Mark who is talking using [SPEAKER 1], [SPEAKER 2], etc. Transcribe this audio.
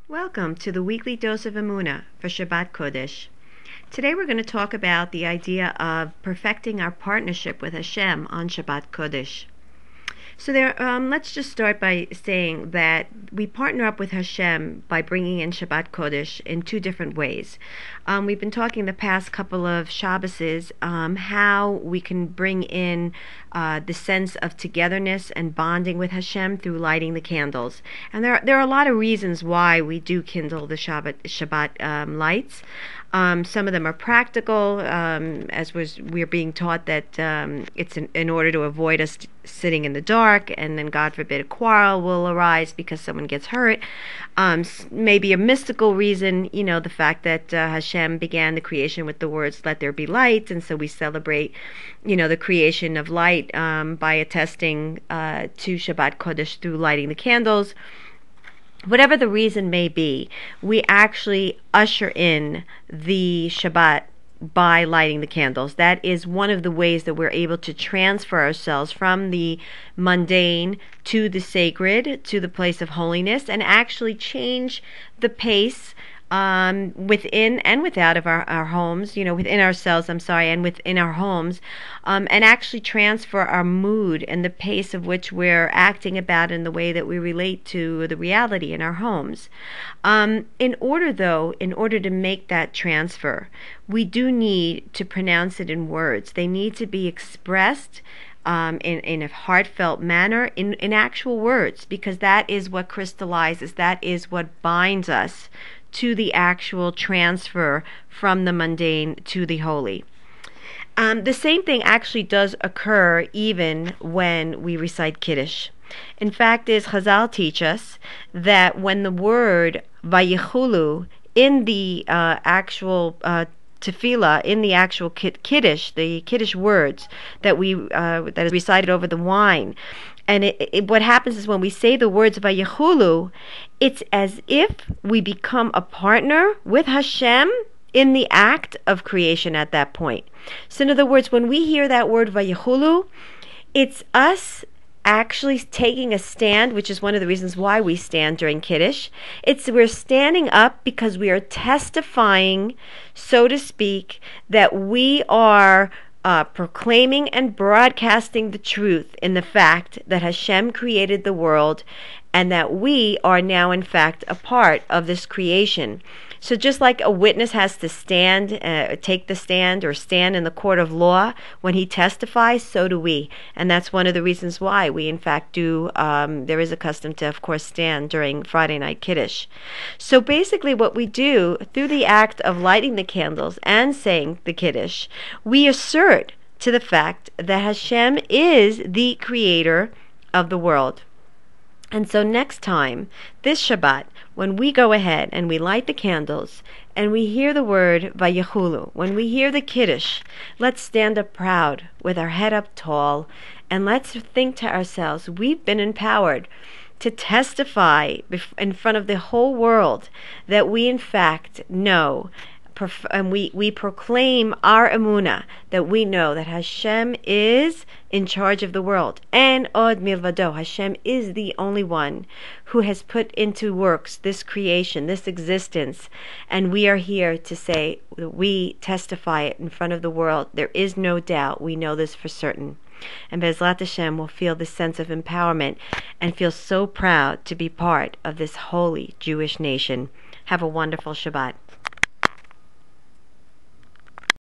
[SPEAKER 1] Welcome to the weekly dose of Emuna for Shabbat Kodesh. Today we're going to talk about the idea of perfecting our partnership with Hashem on Shabbat Kodesh. So let's just start by saying that we partner up with Hashem by bringing in Shabbat Kodesh in two different ways. We've been talking the past couple of Shabbases how we can bring in the sense of togetherness and bonding with Hashem through lighting the candles. And there are a lot of reasons why we do kindle the Shabbat lights. Some of them are practical, as we're being taught that it's in order to avoid us sitting in the dark, and then God forbid a quarrel will arise because someone gets hurt. Maybe a mystical reason, the fact that Hashem began the creation with the words "Let there be light," and so we celebrate, the creation of light by attesting to Shabbat Kodesh through lighting the candles. Whatever the reason may be, we actually usher in the Shabbat by lighting the candles. That is one of the ways that we're able to transfer ourselves from the mundane to the sacred, to the place of holiness, and actually change the pace within and without of our homes, within ourselves, and within our homes, and actually transfer our mood and the pace of which we're acting about in the way that we relate to the reality in our homes. In order to make that transfer, we do need to pronounce it in words. They need to be expressed in a heartfelt manner, in actual words, because that is what crystallizes, that is what binds us to the actual transfer from the mundane to the holy. The same thing actually does occur even when we recite Kiddush. In fact, Chazal teach us that when the word Vayichulu in the actual tefillah, in the actual Kiddush, the Kiddush words that is recited over the wine, and what happens is when we say the words Vayichulu, it's as if we become a partner with Hashem in the act of creation at that point. So in other words, when we hear that word Vayichulu, it's us actually taking a stand, which is one of the reasons why we stand during Kiddush. We're standing up because we are testifying, so to speak, that we are proclaiming and broadcasting the truth in the fact that Hashem created the world and that we are now in fact a part of this creation. So just like a witness has to stand, take the stand or stand in the court of law when he testifies, so do we. And that's one of the reasons why we in fact do, there is a custom to of course stand during Friday night Kiddush. So basically what we do through the act of lighting the candles and saying the Kiddush, we assert to the fact that Hashem is the creator of the world. And so next time, this Shabbat, when we go ahead and we light the candles and we hear the word Vayichulu, when we hear the Kiddush, let's stand up proud with our head up tall, and let's think to ourselves, we've been empowered to testify in front of the whole world that we in fact know, and we proclaim our Emuna, that we know that Hashem is in charge of the world. And Od Milvado, Hashem is the only one who has put into works this creation, this existence. And we are here to say that we testify it in front of the world. There is no doubt. We know this for certain. And Bezrat Hashem will feel this sense of empowerment and feel so proud to be part of this holy Jewish nation. Have a wonderful Shabbat.